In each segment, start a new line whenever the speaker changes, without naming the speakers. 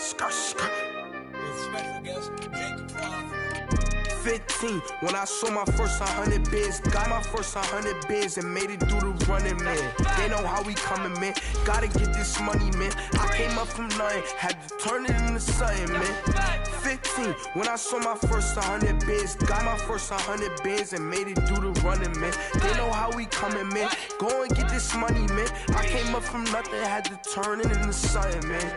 Special guest, Jacob
15, when I saw my first 100 bids, got my first 100 bids and made it through the running, man. They know how we coming, man. Gotta get this money, man. I came up from nothing, had to turn it into something, man. 15, when I saw my first 100 bids, got my first 100 bids and made it through the running, man. They know how we coming, man. Go and get this money, man. I came up from nothing, had to turn it into something, man.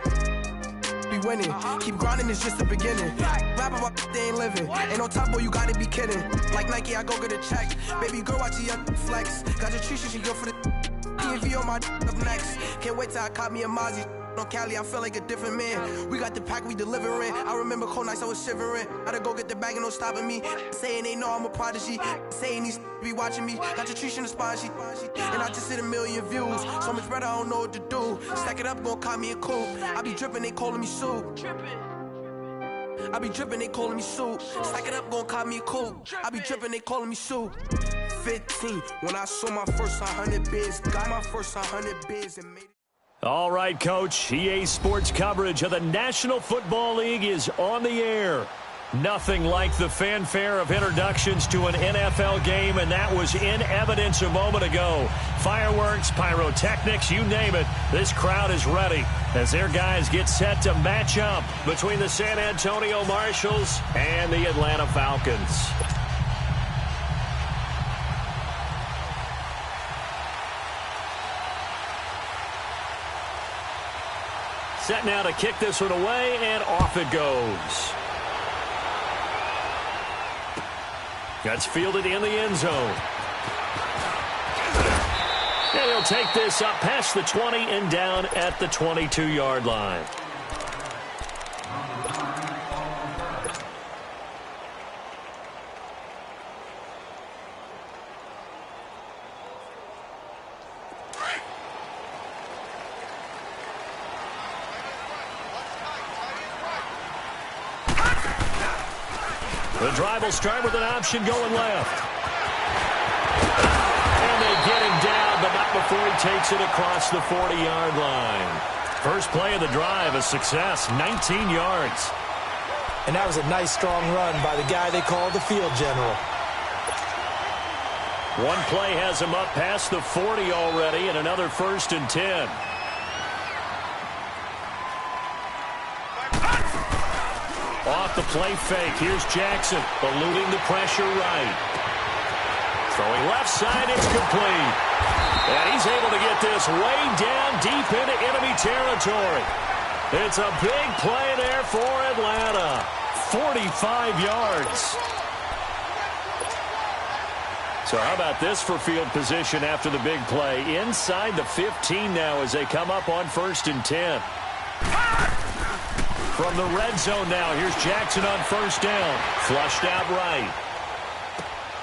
Be winning, keep grinding, it's just the beginning. Rap about they ain't living. Ain't no top boy, you gotta be kidding. Like Nike, I go get a check. Baby girl, watch your flex. Got your tree, she go for the DV on my up next. Can't wait till I caught me a Mozzie. On Cali, I feel like a different man. We got the pack, we delivering. I remember cold nights, I was shivering. Gotta go get the bag and no stopping me. Saying they know I'm a prodigy. Saying these be watching me. Got your tree in the spine, and I just hit 1 million views. So much better, I don't know what to do. Stack it up, gon' call me a coupe. I be dripping, they calling me Sue. I be dripping, they calling me Sue. Stack it up, gon' call me a coupe. I be dripping, they calling me Sue. 15, when I saw my first 100 bids, got my first 100 bids and made it.
All right, Coach. EA Sports coverage of the National Football League is on the air. Nothing like the fanfare of introductions to an NFL game, and that was in evidence a moment ago. Fireworks, pyrotechnics, you name it. This crowd is ready as their guys get set to match up between the San Antonio Marshals and the Atlanta Falcons. Set now to kick this one away, and off it goes. That's fielded in the end zone. And he'll take this up past the 20 and down at the 22-yard line. The drive will start with an option going left. And they get him down, but not before he takes it across the 40-yard line. First play of the drive, a success, 19 yards.
And that was a nice, strong run by the guy they call the field general.
One play has him up past the 40 already, and another 1st and 10. Off the play fake. Here's Jackson, eluding the pressure right. Throwing left side, it's complete. And he's able to get this way down deep into enemy territory. It's a big play there for Atlanta. 45 yards. So how about this for field position after the big play? Inside the 15 now as they come up on 1st and 10. From the red zone now, here's Jackson on 1st down. Flushed out right.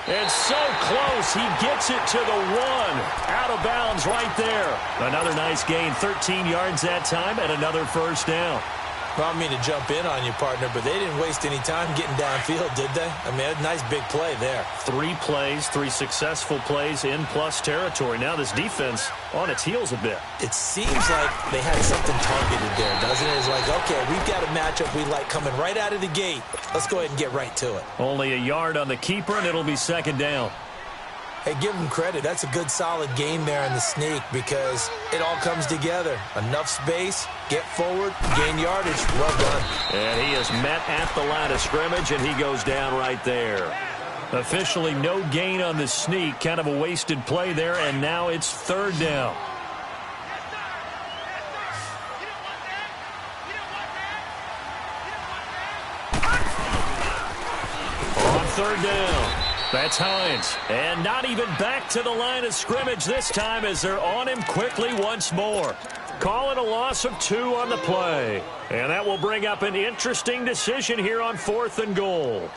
And so close, he gets it to the 1. Out of bounds right there. Another nice gain, 13 yards that time, and another 1st down.
Well, I don't mean to jump in on you, partner, but they didn't waste any time getting downfield, did they? I mean, a nice big play there.
3 plays, 3 successful plays in plus territory. Now this defense on its heels a bit.
It seems like they had something targeted there, doesn't it? It's like, okay, we've got a matchup we like coming right out of the gate. Let's go ahead and get right to it.
Only a yard on the keeper, and it'll be 2nd down.
Hey, give them credit. That's a good, solid game there in the sneak because it all comes together. Enough space, get forward, gain yardage. Well done.
And he is met at the line of scrimmage, and he goes down right there. Officially no gain on the sneak. Kind of a wasted play there, and now it's 3rd down. On 3rd down. That's Hines. And not even back to the line of scrimmage this time as they're on him quickly once more. Calling a loss of 2 on the play. And that will bring up an interesting decision here on 4th and goal.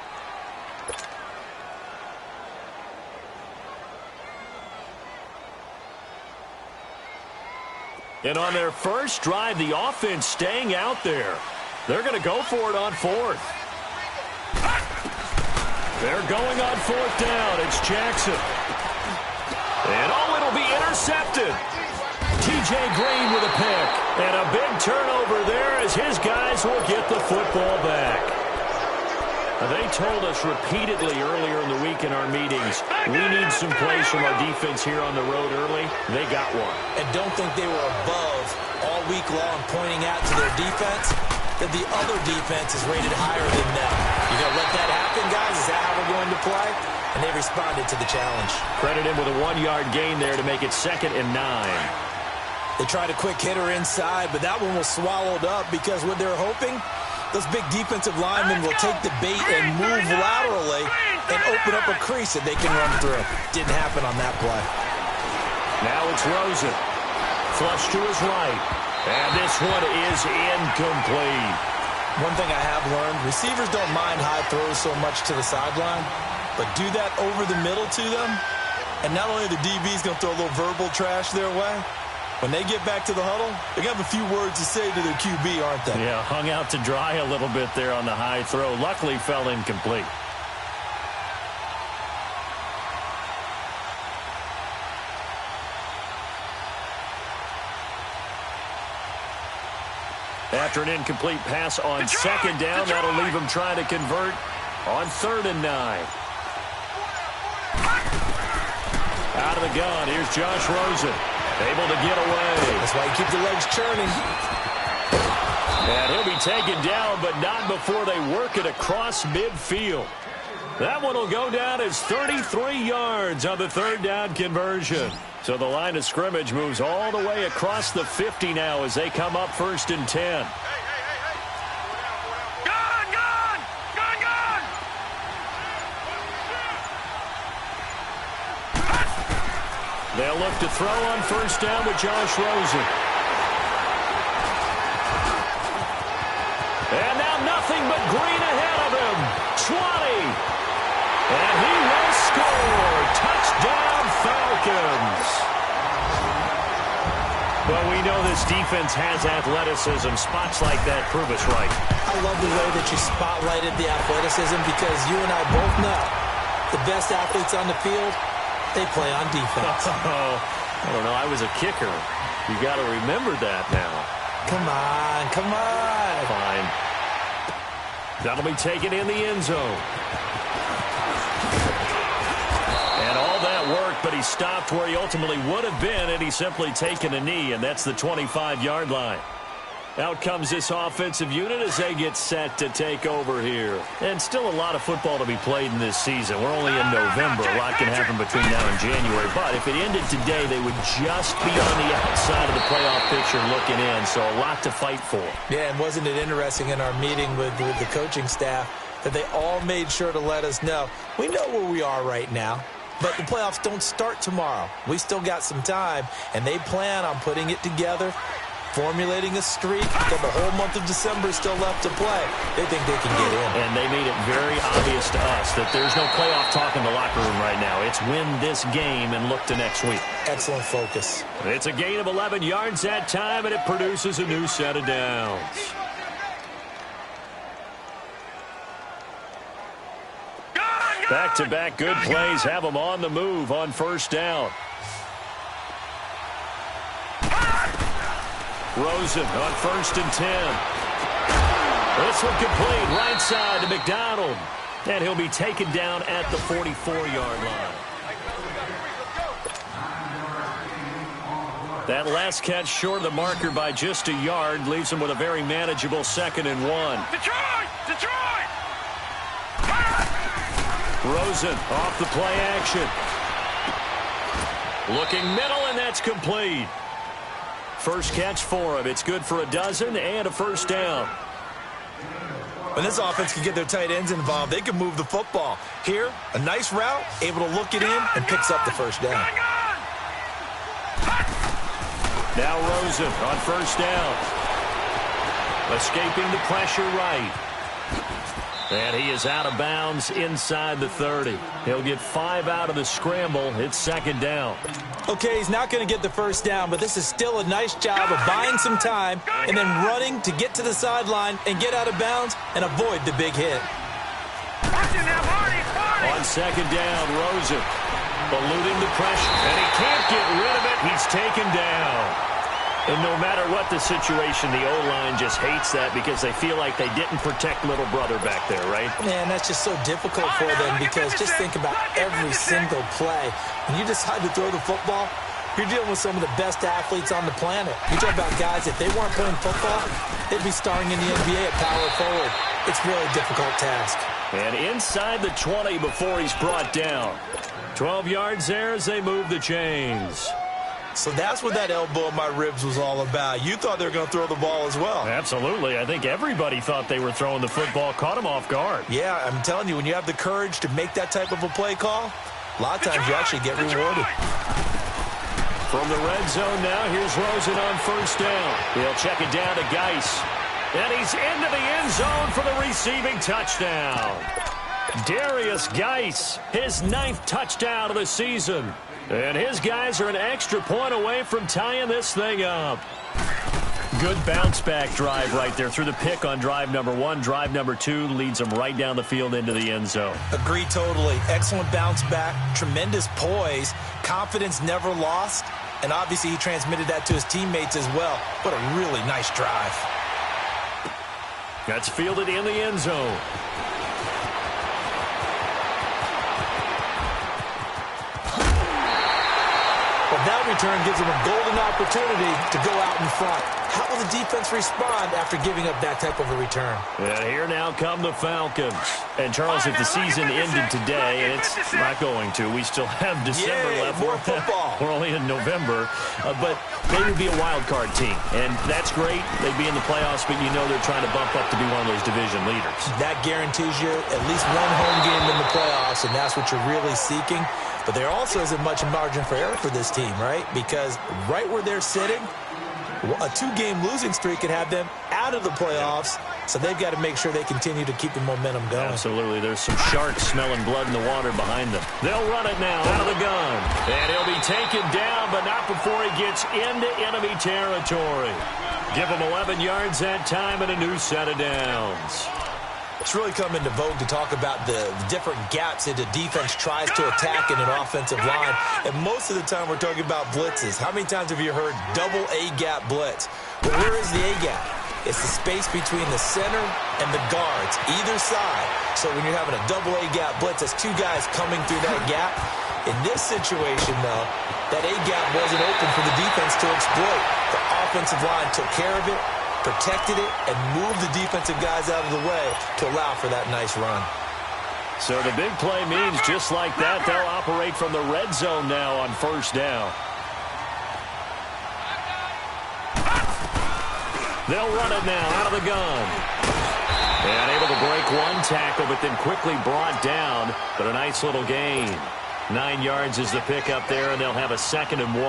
And on their first drive, the offense staying out there. They're going to go for it on 4th. They're going on 4th down. It's Jackson. And, it'll be intercepted. T.J. Green with a pick. And a big turnover there as his guys will get the football back. They told us repeatedly earlier in the week in our meetings, we need some plays from our defense here on the road early. They got one.
And don't think they were above all week long pointing out to their defense that the other defense is rated higher than them. You gonna let that happen, guys? Is that how we're going to play? And they responded to the challenge.
Credit him with a 1-yard gain there to make it 2nd and 9.
They tried a quick hitter inside, but that one was swallowed up because what they're hoping, those big defensive linemen will take the bait and move laterally and open up a crease that they can run through. Didn't happen on that play.
Now it's Rosen. Flush to his right. And this one is incomplete.
One thing I have learned, receivers don't mind high throws so much to the sideline, but do that over the middle to them, and not only the DB's going to throw a little verbal trash their way, when they get back to the huddle, they're going to have a few words to say to their QB, aren't they?
Yeah, hung out to dry a little bit there on the high throw. Luckily fell incomplete. After an incomplete pass on 2nd down, that'll leave him trying to convert on 3rd and 9. Out of the gun, here's Josh Rosen. Able to get away.
That's why you keep the legs churning.
And he'll be taken down, but not before they work it across midfield. That one will go down as 33 yards on the 3rd down conversion. So the line of scrimmage moves all the way across the 50 now as they come up 1st and 10. They'll look to throw on 1st down with Josh Rosen. And now nothing but green ahead of him. 20. And he will score. Touchdown, Falcons. Well, we know this defense has athleticism. Spots like that prove us right.
I love the way that you spotlighted the athleticism because you and I both know the best athletes on the field, they play on defense.
Oh, I don't know. I was a kicker. You got to remember that now.
Come on, come on.
Fine. That'll be taken in the end zone. And all that worked, but he stopped where he ultimately would have been had he simply taken a knee, and that's the 25-yard line. Out comes this offensive unit as they get set to take over here. And still a lot of football to be played in this season. We're only in November. A lot can happen between now and January. But if it ended today, they would just be on the outside of the playoff picture looking in. So a lot to fight for.
Yeah, and wasn't it interesting in our meeting with the coaching staff that they all made sure to let us know, we know where we are right now. But the playoffs don't start tomorrow. We still got some time, and they plan on putting it together, formulating a streak. Got the whole month of December still left to play. They think they can get in.
And they made it very obvious to us that there's no playoff talk in the locker room right now. It's win this game and look to next week.
Excellent focus.
It's a gain of 11 yards that time, and it produces a new set of downs. Back-to-back good plays have them on the move on 1st down. Rosen on 1st and 10. This one complete right side to McDonald. And he'll be taken down at the 44-yard line. That last catch short of the marker by just a yard leaves him with a very manageable 2nd and 1.
Detroit!
Rosen off the play action. Looking middle, and that's complete. First catch for him. It's good for a dozen and a 1st down.
When this offense can get their tight ends involved, they can move the football. Here, a nice route, able to look it in, and picks up the 1st down.
Now Rosen on 1st down. Escaping the pressure right. And he is out of bounds inside the 30. He'll get 5 out of the scramble. It's 2nd down.
Okay, he's not going to get the 1st down, but this is still a nice job of buying some time and then running to get to the sideline and get out of bounds and avoid the big hit.
On 2nd down, Rosen eluding the pressure, and he can't get rid of it. He's taken down. And no matter what the situation, the O-line just hates that because they feel like they didn't protect little brother back there, right?
Man, that's just so difficult for them because just think about every single play. When you decide to throw the football, you're dealing with some of the best athletes on the planet. You talk about guys, if they weren't playing football, they'd be starring in the NBA at power forward. It's really a difficult task.
And inside the 20 before he's brought down. 12 yards there as they move the chains.
So that's what that elbow in my ribs was all about. You thought they were going to throw the ball as well.
Absolutely. I think everybody thought they were throwing the football, caught him off guard.
Yeah, I'm telling you, when you have the courage to make that type of a play call, a lot of times you actually get rewarded.
From the red zone now, here's Rosen on first down. He'll check it down to Geis. And he's into the end zone for the receiving touchdown. Darius Geis, his 9th touchdown of the season. And his guys are an extra point away from tying this thing up. Good bounce-back drive right there through the pick on drive number 1. Drive number 2 leads them right down the field into the end zone.
Agree totally. Excellent bounce-back, tremendous poise, confidence never lost, and obviously he transmitted that to his teammates as well. What a really nice drive.
That's fielded in the end zone.
But that return gives them a golden opportunity to go out in front. How will the defense respond after giving up that type of a return?
And here now come the Falcons. And, Charles, if the season ended today, and it's not going to, we still have December left.
More football.
We're only in November. But they would be a wild card team. And that's great. They'd be in the playoffs, but you know they're trying to bump up to be one of those division leaders.
That guarantees you at least one home game in the playoffs, and that's what you're really seeking. But there also isn't much margin for error for this team, right? Because right where they're sitting, a 2-game losing streak could have them out of the playoffs, so they've got to make sure they continue to keep the momentum going.
Absolutely. There's some sharks smelling blood in the water behind them. They'll run it now out of the gun. And he'll be taken down, but not before he gets into enemy territory. Give him 11 yards that time and a new set of downs.
It's really come into vogue to talk about the different gaps that the defense tries to attack in an offensive line. And most of the time we're talking about blitzes. How many times have you heard double A-gap blitz? Well, where is the A-gap? It's the space between the center and the guards, either side. So when you're having a double A-gap blitz, that's 2 guys coming through that gap. In this situation, though, that A-gap wasn't open for the defense to exploit. The offensive line took care of it, protected it, and moved the defensive guys out of the way to allow for that nice run.
So the big play means just like that, they'll operate from the red zone now on first down. They'll run it now out of the gun. And able to break one tackle, but then quickly brought down. But a nice little gain. 9 yards is the pickup there, and they'll have a 2nd and 1.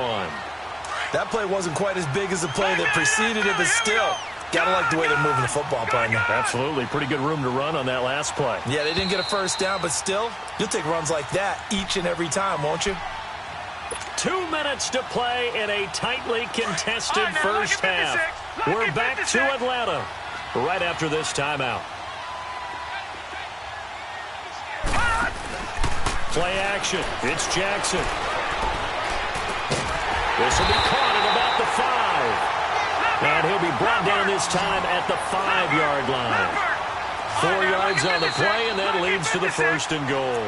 That play wasn't quite as big as the play that preceded it, but still, gotta like the way they're moving the football, partner.
Absolutely. Pretty good room to run on that last play.
Yeah, they didn't get a first down, but still, you'll take runs like that each and every time, won't you?
2 minutes to play in a tightly contested first half. We're back to Atlanta right after this timeout. Play action. It's Jackson. This will be caught at about the 5. And he'll be brought down this time at the 5-yard line. 4 yards on the play, and that leads to the 1st and goal.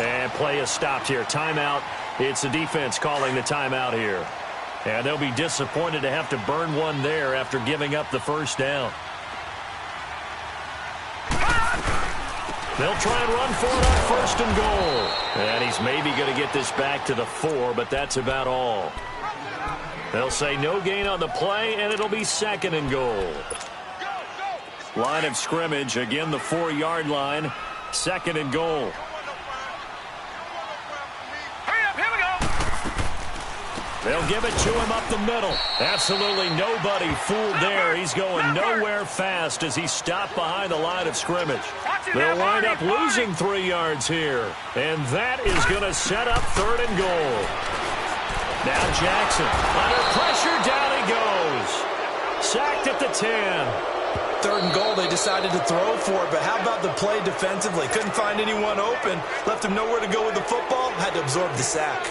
And play is stopped here. Timeout. It's the defense calling the timeout here. And they'll be disappointed to have to burn one there after giving up the first down. They'll try and run for it on 1st and goal. And he's maybe going to get this back to the 4, but that's about all. They'll say no gain on the play, and it'll be 2nd and goal. Line of scrimmage, again the 4-yard line, 2nd and goal. They'll give it to him up the middle. Absolutely nobody fooled there. He's going nowhere fast as he stopped behind the line of scrimmage. They'll wind up losing 3 yards here. And that is going to set up 3rd and goal. Now Jackson, under pressure, down he goes. Sacked at the 10.
3rd and goal, they decided to throw for it, but how about the play defensively? Couldn't find anyone open, left him nowhere to go with the football, had to absorb the sack.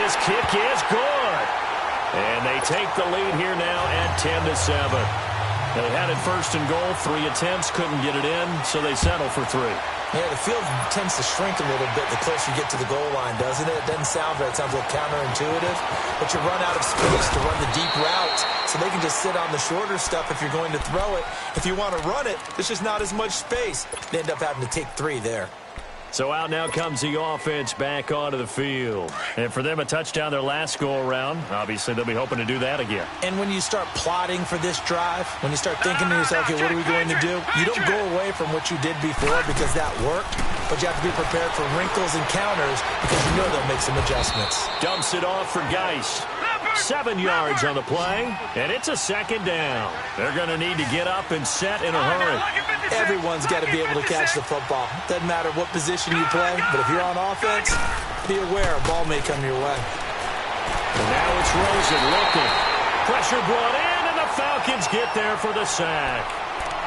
His kick is good. And they take the lead here now at 10-7. They had it first and goal, 3 attempts, couldn't get it in, so they settle for 3.
Yeah, the field tends to shrink a little bit the closer you get to the goal line, doesn't it? It doesn't sound right. It sounds a little counterintuitive. But you run out of space to run the deep route, so they can just sit on the shorter stuff if you're going to throw it. If you want to run it, there's just not as much space. They end up having to take 3 there.
So out now comes the offense back onto the field. And for them, a touchdown their last go-around. Obviously, they'll be hoping to do that again.
And when you start plotting for this drive, when you start thinking to yourself, okay, what are we going to do? You don't go away from what you did before because that worked, but you have to be prepared for wrinkles and counters because you know they'll make some adjustments.
Dumps it off for Geist. 7 yards on the play, and it's a second down. They're going to need to get up and set in a hurry.
Everyone's got to be able to catch the football. Doesn't matter what position you play, but if you're on offense, be aware a ball may come your way.
And now it's Rosen looking. Pressure brought in, and the Falcons get there for the sack.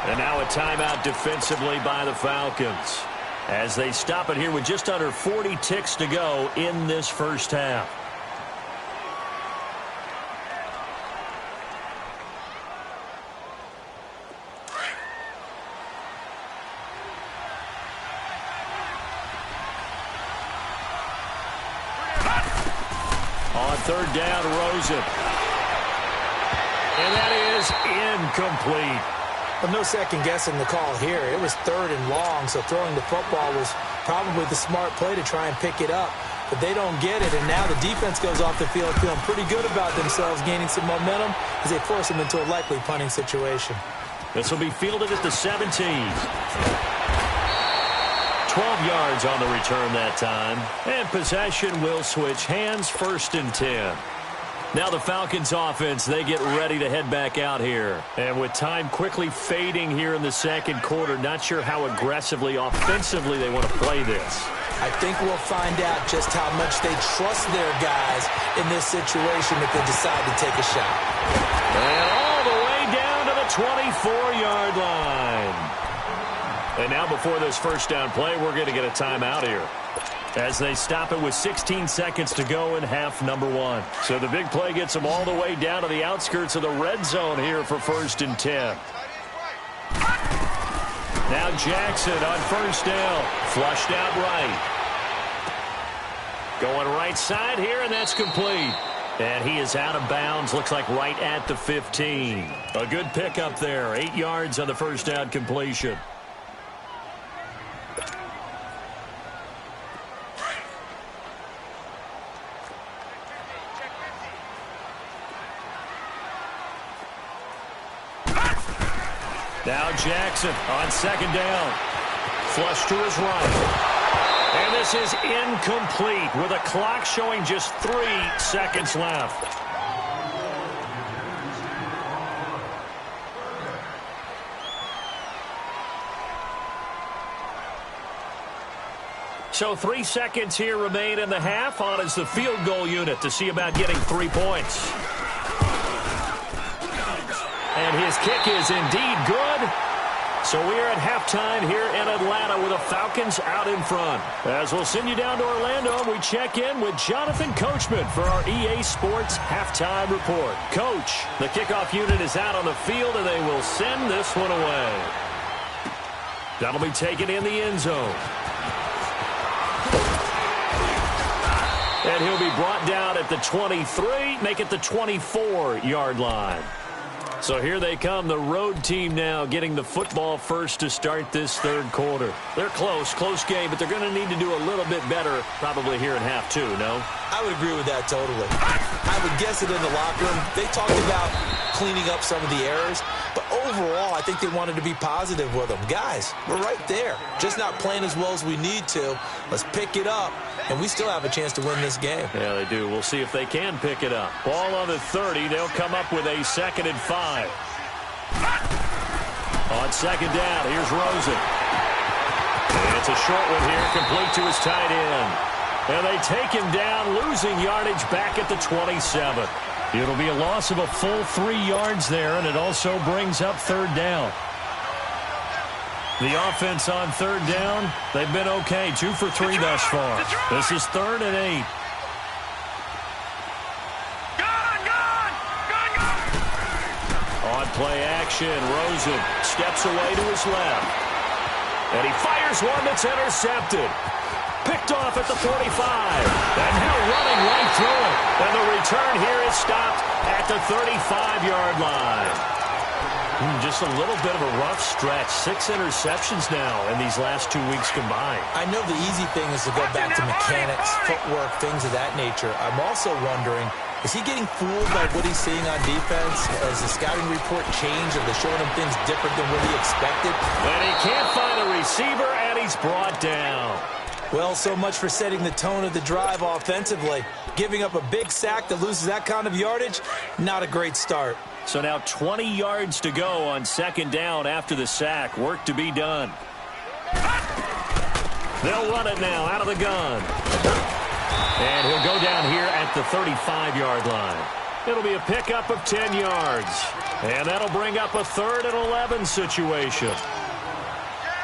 And now a timeout defensively by the Falcons as they stop it here with just under 40 ticks to go in this first half. Third down, Rosen. And that is incomplete.
Well, no second guessing the call here. It was 3rd and long, so throwing the football was probably the smart play to try and pick it up. But they don't get it, and now the defense goes off the field feeling pretty good about themselves, gaining some momentum as they force them into a likely punting situation.
This will be fielded at the 17. 12 yards on the return that time. And possession will switch hands, 1st and 10. Now the Falcons offense, they get ready to head back out here. And with time quickly fading here in the second quarter, not sure how aggressively, offensively they want to play this.
I think we'll find out just how much they trust their guys in this situation if they decide to take a shot.
And all the way down to the 24-yard line. And now before this first down play, we're going to get a timeout here as they stop it with 16 seconds to go in half number 1. So the big play gets them all the way down to the outskirts of the red zone here for 1st and 10. Now Jackson on first down. Flushed out right. Going right side here, and that's complete. And he is out of bounds, looks like right at the 15. A good pickup there. 8 yards on the first down completion. Now Jackson on second down. Flush to his right. And this is incomplete with a clock showing just 3 seconds left. So 3 seconds here remain in the half. On is the field goal unit to see about getting 3 points. And his kick is indeed good. So we are at halftime here in Atlanta with the Falcons out in front. As we'll send you down to Orlando, we check in with Jonathan Coachman for our EA Sports Halftime Report. Coach, the kickoff unit is out on the field, and they will send this one away. That'll be taken in the end zone. And he'll be brought down at the 23, make it the 24-yard line. So here they come, the road team now getting the football first to start this third quarter. They're close game, but they're going to need to do a little bit better probably here in half 2, no?
I would agree with that totally. I would guess it in the locker room. They talked about cleaning up some of the errors, but overall I think they wanted to be positive with them. Guys, we're right there. Just not playing as well as we need to. Let's pick it up, and we still have a chance to win this game.
Yeah, they do. We'll see if they can pick it up. Ball on the 30. They'll come up with a 2nd and 5. On second down, here's Rosen. And it's a short one here, complete to his tight end. And they take him down, losing yardage back at the 27. It'll be a loss of a full 3 yards there, and it also brings up third down. The offense on third down, they've been okay. 2 for 3 thus far. This is 3rd and 8. play action. Rosen steps away to his left. And he fires one that's intercepted. Picked off at the 45. And now running right through it. And the return here is stopped at the 35-yard line. Just a little bit of a rough stretch. 6 interceptions now in these last 2 weeks combined.
I know the easy thing is to go back to mechanics, footwork, things of that nature. I'm also wondering, is he getting fooled by what he's seeing on defense? Has the scouting report changed? Are they showing him things different than what he expected?
And he can't find a receiver, and he's brought down.
Well, so much for setting the tone of the drive offensively. Giving up a big sack that loses that kind of yardage, not a great start.
So now 20 yards to go on second down after the sack. Work to be done. They'll run it now out of the gun. And he'll go down here at the 35-yard line. It'll be a pickup of 10 yards. And that'll bring up a 3rd and 11 situation.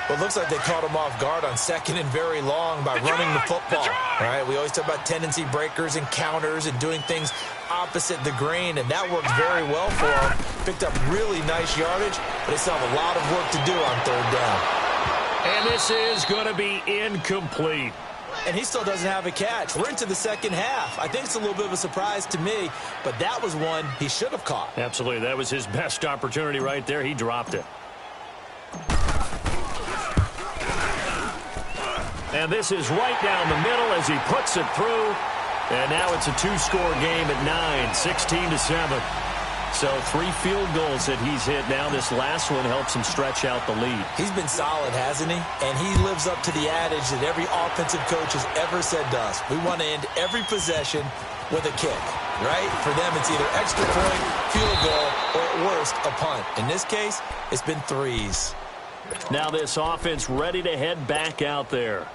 Well, it looks like they caught him off guard on 2nd and very long by running the football. Right? We always talk about tendency breakers and counters and doing things opposite the grain, and that worked very well for him. Picked up really nice yardage, but they still have a lot of work to do on 3rd down.
And this is going to be incomplete.
And he still doesn't have a catch. We're into the second half. I think it's a little bit of a surprise to me, but that was one he should have caught.
Absolutely. That was his best opportunity right there. He dropped it. And this is right down the middle as he puts it through. And now it's a 2-score game at 9, 16-7. So 3 field goals that he's hit now. This last one helps him stretch out the lead.
He's been solid, hasn't he? And he lives up to the adage that every offensive coach has ever said to us. We want to end every possession with a kick, right? For them, it's either extra point, field goal, or at worst, a punt. In this case, it's been 3s.
Now this offense ready to head back out there.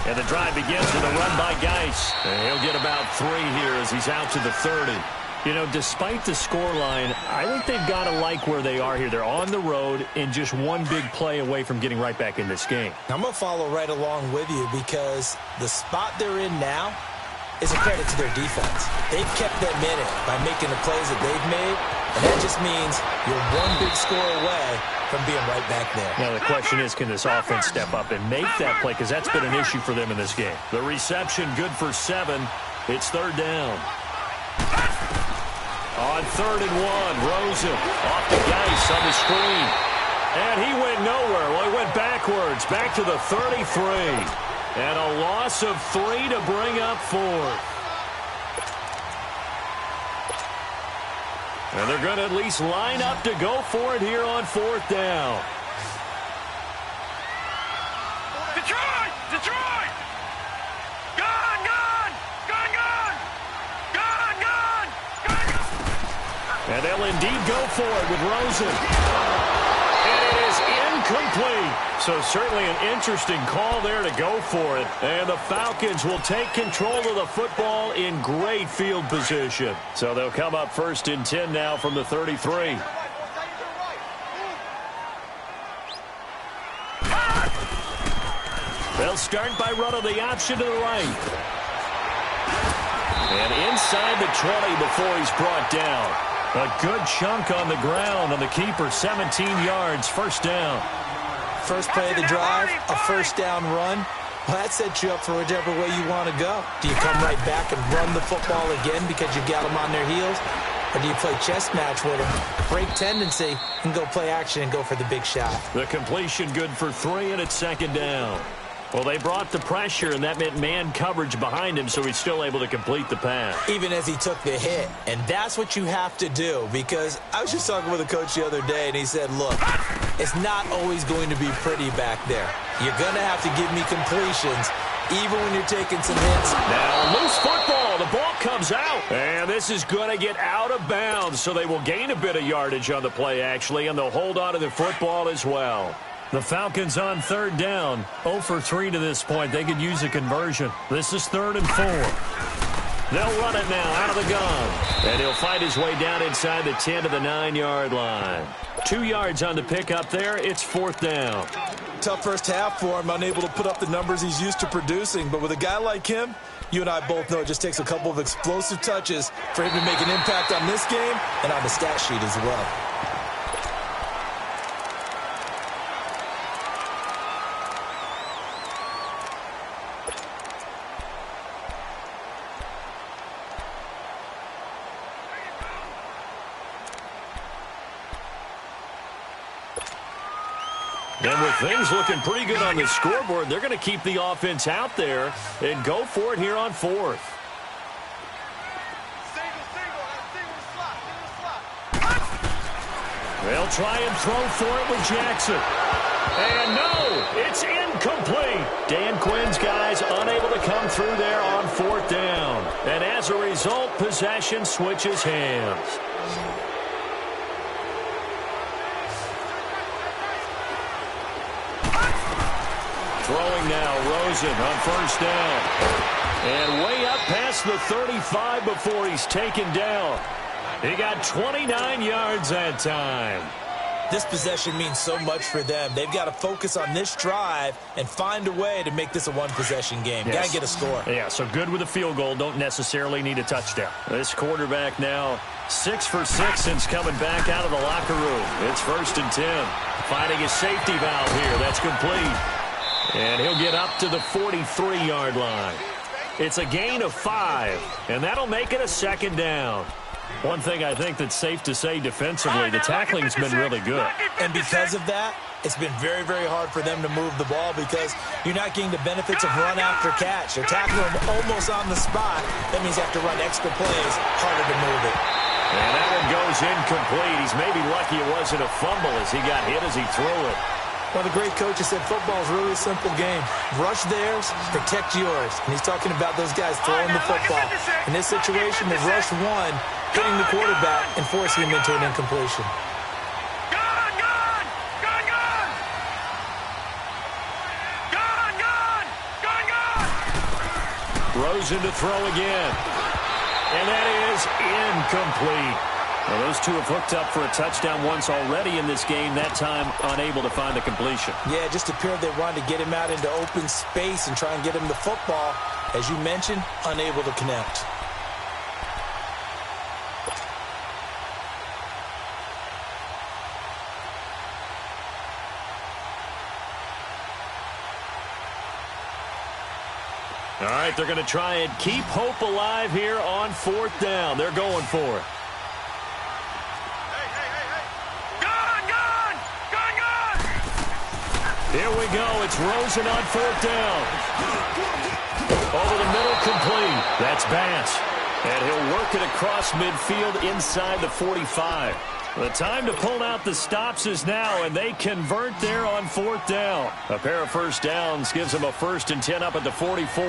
And the drive begins with a run by Geis. And he'll get about 3 here as he's out to the 30. You know, despite the scoreline, I think they've got to like where they are here. They're on the road and just one big play away from getting right back in this game.
I'm going to follow right along with you because the spot they're in now is a credit to their defense. They've kept them in it by making the plays that they've made, and that just means you're one big score away from being right back there.
Now the question is, can this offense step up and make that play? Because that's been an issue for them in this game. The reception good for 7. It's 3rd down. On 3rd and 1, Rosen off to Geis on the screen. And he went nowhere. Well, he went backwards, back to the 33. And a loss of 3 to bring up 4th. And they're going to at least line up to go for it here on 4th down.
Detroit! Detroit! Gone! Gone! Gone! Gone! Gone! Gone! Gone!
And they'll indeed go for it with Rosen. And it is incomplete. So certainly an interesting call there to go for it. And the Falcons will take control of the football in great field position. So they'll come up 1st and 10 now from the 33. They'll start by running the option to the right. And inside the 20 before he's brought down. A good chunk on the ground, and the keeper 17 yards, 1st down.
First play of the drive, a 1st down run. Well, that sets you up for whichever way you want to go. Do you come right back and run the football again because you got them on their heels? Or do you play chess match with them, break tendency, and go play action and go for the big shot?
The completion good for 3, and it's 2nd down. Well, they brought the pressure, and that meant man coverage behind him, so he's still able to complete the pass.
Even as he took the hit. And that's what you have to do, because I was just talking with a coach the other day, and he said, look, it's not always going to be pretty back there. You're going to have to give me completions, even when you're taking some hits.
Now, loose football. The ball comes out. And this is going to get out of bounds, so they will gain a bit of yardage on the play, actually, and they'll hold on to the football as well. The Falcons on 3rd down. 0 for 3 to this point. They could use a conversion. This is 3rd and 4. They'll run it now out of the gun. And he'll fight his way down inside the 10 to the 9-yard line. 2 yards on the pickup there. It's 4th down.
Tough first half for him, unable to put up the numbers he's used to producing. But with a guy like him, you and I both know it just takes a couple of explosive touches for him to make an impact on this game and on the stat sheet as well.
And with things looking pretty good on the scoreboard, they're going to keep the offense out there and go for it here on 4th. They'll try and throw for it with Jackson. And no, it's incomplete. Dan Quinn's guys unable to come through there on 4th down. And as a result, possession switches hands. Throwing now, Rosen on 1st down. And way up past the 35 before he's taken down. He got 29 yards that time.
This possession means so much for them. They've got to focus on this drive and find a way to make this a one-possession game.
Yes.
Got to get a score.
Yeah, so good with a field goal. Don't necessarily need a touchdown. This quarterback now 6 for 6 since coming back out of the locker room. It's 1st and 10. Finding his safety valve here. That's complete. And he'll get up to the 43-yard line. It's a gain of 5, and that'll make it a 2nd down. One thing I think that's safe to say defensively, the tackling's been really good.
And because of that, it's been very, very hard for them to move the ball because you're not getting the benefits of run after catch. They're tackling him almost on the spot. That means you have to run extra plays, harder to move it.
And that one goes incomplete. He's maybe lucky it wasn't a fumble as he got hit as he threw it.
One of the great coaches said football is really a simple game. Rush theirs, protect yours. And he's talking about those guys throwing the football. In this situation, they've rushed one, hitting the quarterback and forcing him into an incompletion.
Rosen to throw again. And that is incomplete. Well, those two have hooked up for a touchdown once already in this game, that time unable to find the completion.
Yeah, it just appeared they wanted to get him out into open space and try and get him the football. As you mentioned, unable to connect.
All right, they're going to try and keep hope alive here on 4th down. They're going for it. Here we go. It's Rosen on 4th down. Over the middle, complete. That's Bass. And he'll work it across midfield inside the 45. The time to pull out the stops is now, and they convert there on 4th down. A pair of first downs gives them a 1st and 10 up at the 44.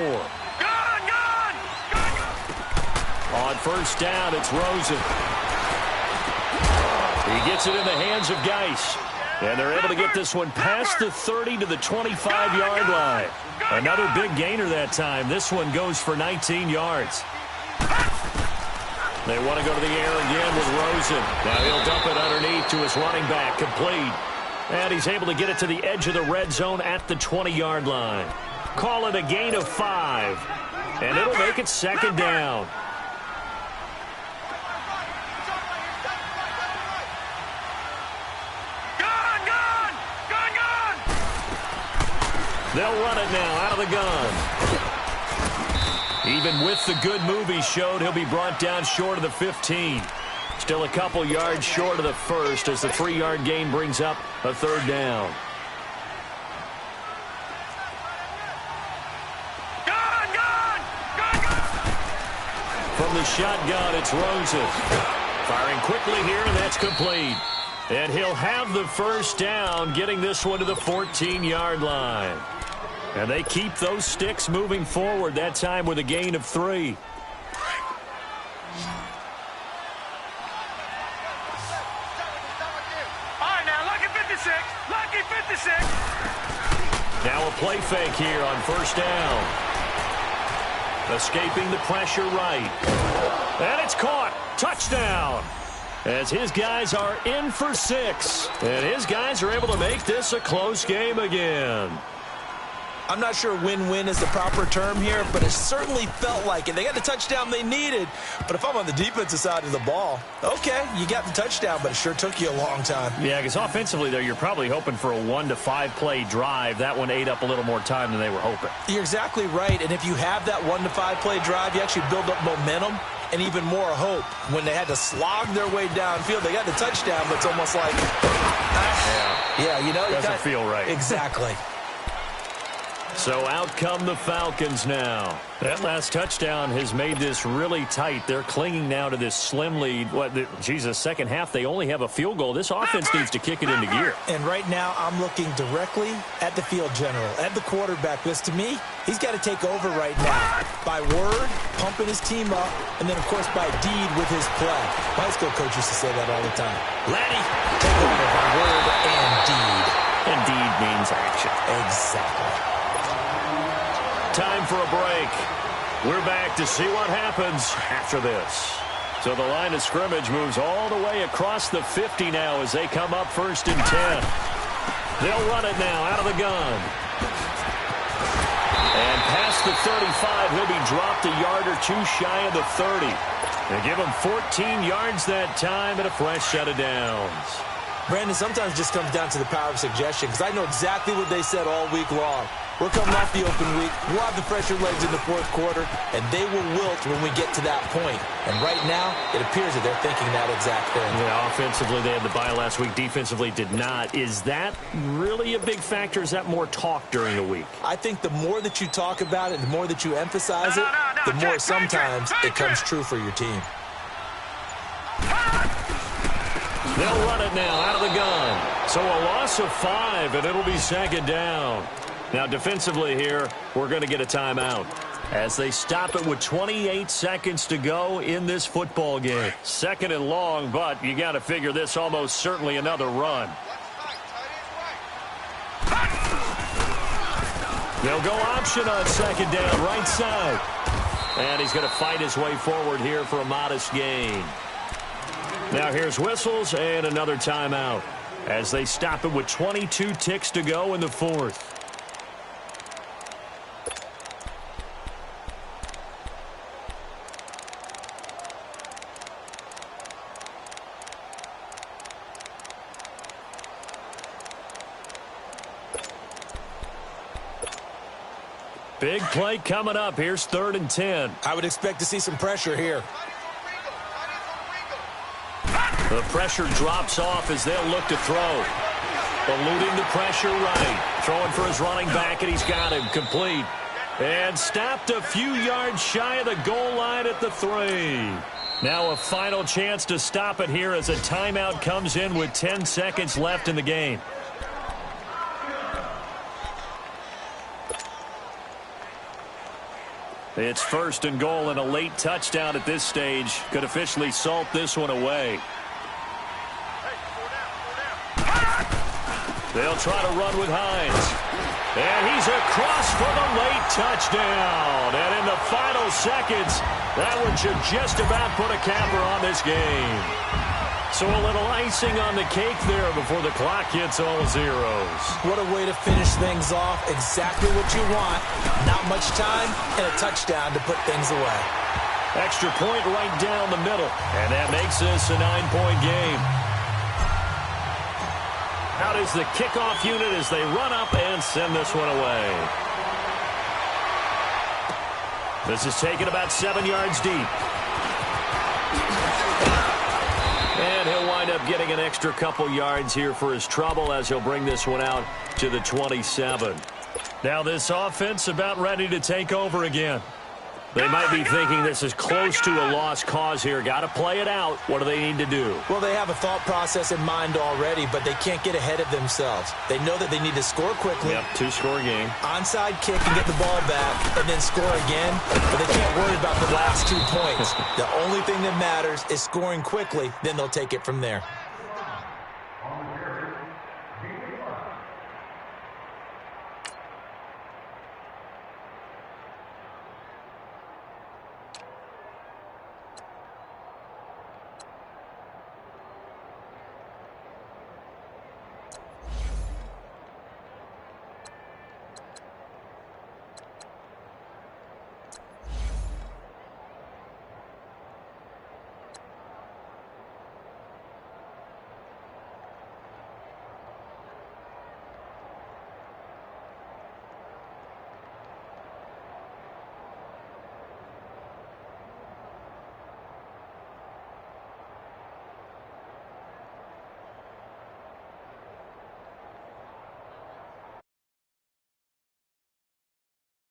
On 1st down, it's Rosen. He gets it in the hands of Geis. And they're able to get this one past the 30 to the 25-yard line. Another big gainer that time. This one goes for 19 yards. They want to go to the air again with Rosen. Now he'll dump it underneath to his running back. Complete. And he's able to get it to the edge of the red zone at the 20-yard line. Call it a gain of 5. And it'll make it 2nd down. They'll run it now out of the gun. Even with the good move he showed, he'll be brought down short of the 15. Still a couple yards short of the 1st as the 3-yard gain brings up a 3rd down. From the shotgun, it's Rosen. Firing quickly here, and that's complete. And he'll have the 1st down, getting this one to the 14-yard line. And they keep those sticks moving forward, that time with a gain of 3.
All right, now, lucky 56. Lucky 56.
Now a play fake here on 1st down. Escaping the pressure right. And it's caught. Touchdown. As his guys are in for 6. And his guys are able to make this a close game again.
I'm not sure win-win is the proper term here, but it certainly felt like it. They got the touchdown they needed, but if I'm on the defensive side of the ball, okay, you got the touchdown, but it sure took you a long time.
Yeah, because offensively, though, you're probably hoping for a 1 to 5 play drive. That one ate up a little more time than they were hoping.
You're exactly right, and if you have that 1 to 5 play drive, you actually build up momentum and even more hope. When they had to slog their way downfield, they got the touchdown, but it's almost like, yeah, you know.
Doesn't feel right.
Exactly.
So out come the Falcons now. That last touchdown has made this really tight. They're clinging now to this slim lead. Second half, they only have a field goal. This offense needs to kick it into gear.
And right now, I'm looking directly at the field general, at the quarterback. Because to me, he's got to take over right now. By word, pumping his team up, and then, of course, by deed with his play. My high school coach used to say that all the time. Laddie, take over by word and deed.
And deed means action.
Exactly.
Time for a break. We're back to see what happens after this. So the line of scrimmage moves all the way across the 50 now as they come up 1st and 10. They'll run it now out of the gun. And past the 35, he'll be dropped a yard or 2 shy of the 30. They give him 14 yards that time and a fresh set of downs.
Brandon, sometimes it just comes down to the power of suggestion, because I know exactly what they said all week long. We're coming off the open week. We'll have the fresher legs in the 4th quarter, and they will wilt when we get to that point. And right now, it appears that they're thinking that exact thing.
Yeah, offensively, they had the bye last week. Defensively, did not. Is that really a big factor? Is that more talk during the week?
I think the more that you talk about it, the more that you emphasize it, the more sometimes it comes true for your team.
They'll run it now out of the gun. So a loss of 5, and it'll be 2nd down. Now, defensively here, we're going to get a timeout as they stop it with 28 seconds to go in this football game. 2nd and long, but you got to figure this almost certainly another run. They'll go option on 2nd down, right side. And he's going to fight his way forward here for a modest gain. Now here's whistles and another timeout as they stop it with 22 ticks to go in the 4th. Big play coming up. Here's 3rd and 10.
I would expect to see some pressure here.
The pressure drops off as they'll look to throw. Eluding the pressure right. Throwing for his running back, and he's got him complete. And stopped a few yards shy of the goal line at the 3. Now a final chance to stop it here as a timeout comes in with 10 seconds left in the game. It's 1st and goal, and a late touchdown at this stage could officially salt this one away. They'll try to run with Hines. And he's across for the late touchdown. And in the final seconds, that one should just about put a capper on this game. So a little icing on the cake there before the clock hits all zeros.
What a way to finish things off. Exactly what you want. Not much time and a touchdown to put things away.
Extra point right down the middle. And that makes this a 9-point game. Out is the kickoff unit as they run up and send this one away. This is taken about 7 yards deep. And he'll wind up getting an extra couple yards here for his trouble as he'll bring this one out to the 27. Now this offense about ready to take over again. They might be thinking this is close to a lost cause here. Got to play it out. What do they need to do?
Well, they have a thought process in mind already, but they can't get ahead of themselves. They know that they need to score quickly.
Yep, 2-score game.
Onside kick and get the ball back and then score again, but they can't worry about the last 2 points. The only thing that matters is scoring quickly, then they'll take it from there.